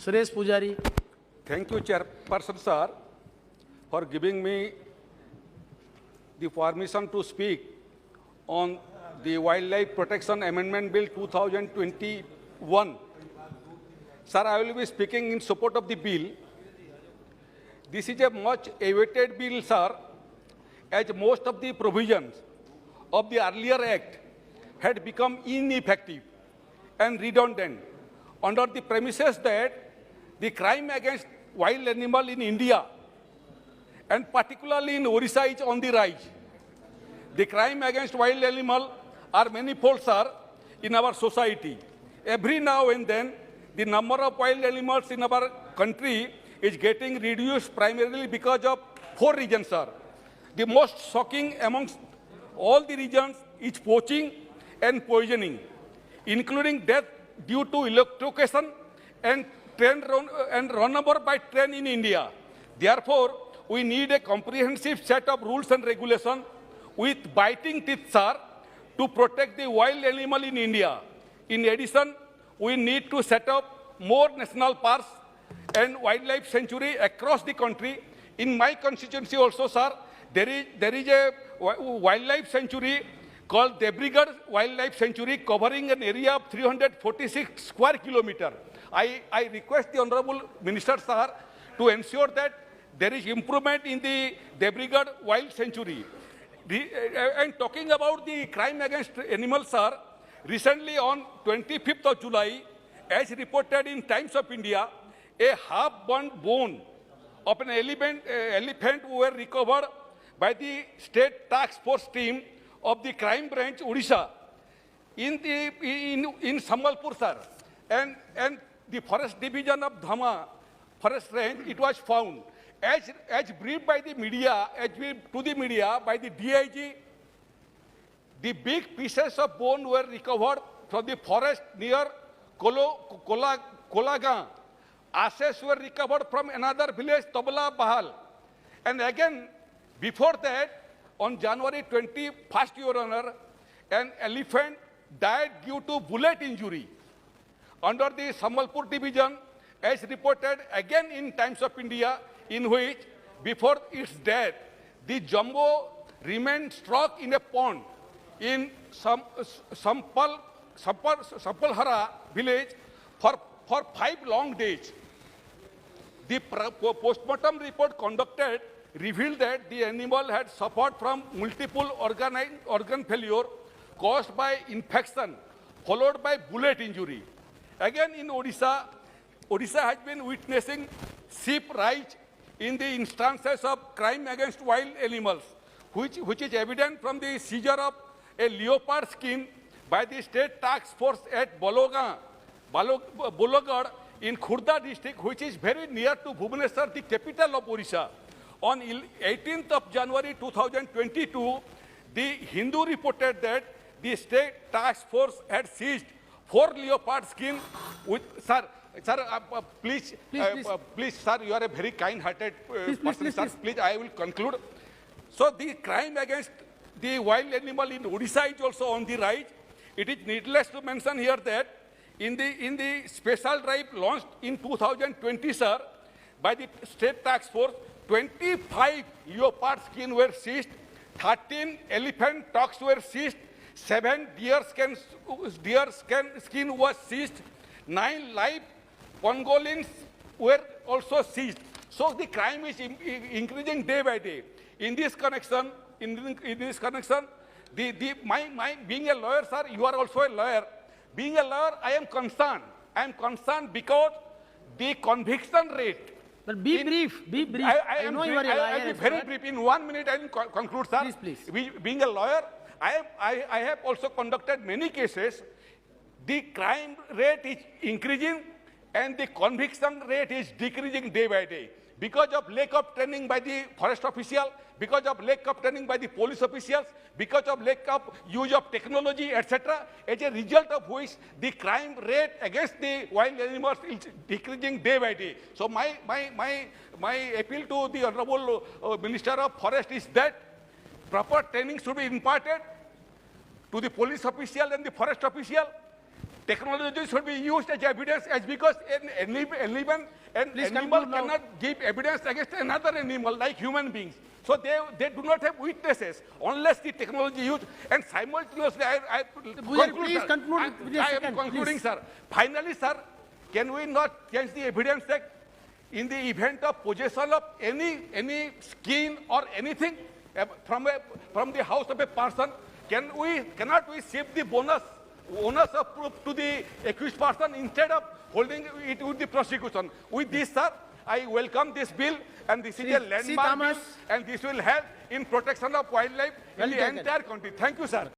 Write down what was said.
Suresh Pujari. Thank you, Chairperson, sir, for giving me the permission to speak on the Wildlife Protection Amendment Bill 2021. Sir, I will be speaking in support of the bill. This is a much awaited bill, sir, as most of the provisions of the earlier act had become ineffective and redundant under the premises that the crime against wild animal in India and particularly in Orissa is on the rise. The crime against wild animal are manifold, sir, in our society. Every now and then, the number of wild animals in our country is getting reduced primarily because of 4 reasons, sir. The most shocking amongst all the reasons is poaching and poisoning, including death due to electrocution and run over by train in India. Therefore, we need a comprehensive set of rules and regulations with biting teeth, sir, to protect the wild animal in India. In addition, we need to set up more national parks and wildlife sanctuary across the country. In my constituency also, sir, there is a wildlife sanctuary called Debrigarh Wildlife Sanctuary covering an area of 346 square kilometers. I request the Honorable Minister, sir, to ensure that there is improvement in the Debrigarh Wild Sanctuary. And talking about the crime against animals, sir, recently on 25th of July, as reported in Times of India, a half-burnt bone of an elephant were recovered by the State Task Force team of the Crime Branch, Odisha, in Sambalpur, sir. And the Forest Division of Dhama Forest Range, it was found. As briefed by the media, by the DIG, the big pieces of bone were recovered from the forest near Kolaga. Ashes were recovered from another village, Tabla Bahal. And again, before that, on January 21st, Your Honor, an elephant died due to bullet injury under the Sambalpur division, as reported again in Times of India, in which, before its death, the jumbo remained struck in a pond in Sampalhara village for 5 long days. The postmortem report conducted revealed that the animal had suffered from multiple organ failure caused by infection, followed by bullet injury. Again, in Odisha has been witnessing steep rise in the instances of crime against wild animals, which is evident from the seizure of a leopard skin by the State Task Force at Bologarh in Khurda district, which is very near to Bhubaneswar, the capital of Odisha. On 18th of January 2022, the Hindu reported that the State Task Force had seized 4 leopard skins with, sir, please, sir, you are a very kind-hearted person, sir. Please, I will conclude. So the crime against the wild animal in Odisha is also on the rise. It is needless to mention here that in the special drive launched in 2020, sir, by the State Task Force, 25 leopard skins were seized, 13 elephant tusks were seized, 7 deer skin was seized, 9 live pangolins were also seized. So the crime is increasing day by day. In this connection, my being a lawyer, sir, you are also a lawyer. Being a lawyer, I am concerned. I am concerned because the conviction rate. But be brief. I know you are a lawyer. I will be very brief. In 1 minute, I will conclude, sir. Please. Being a lawyer, I have also conducted many cases. The crime rate is increasing and the conviction rate is decreasing day by day because of lack of training by the forest official, because of lack of training by the police officials, because of lack of use of technology, etc. As a result of which the crime rate against the wild animals is decreasing day by day. So my appeal to the Honorable Minister of Forest is that proper training should be imparted to the police official and the forest official. technology should be used as evidence as because an animal cannot give evidence against another animal like human beings. So they do not have witnesses unless the technology used. And simultaneously, Please conclude with your I am second, concluding, please. sir. Finally, sir, can we not change the Evidence Act in the event of possession of any skin or anything from the house of a person? Cannot we shift the onus of proof to the accused person instead of holding it with the prosecution? With this, sir, I welcome this bill, and this is a landmark bill, and this will help in protection of wildlife in the entire country. Thank you, sir.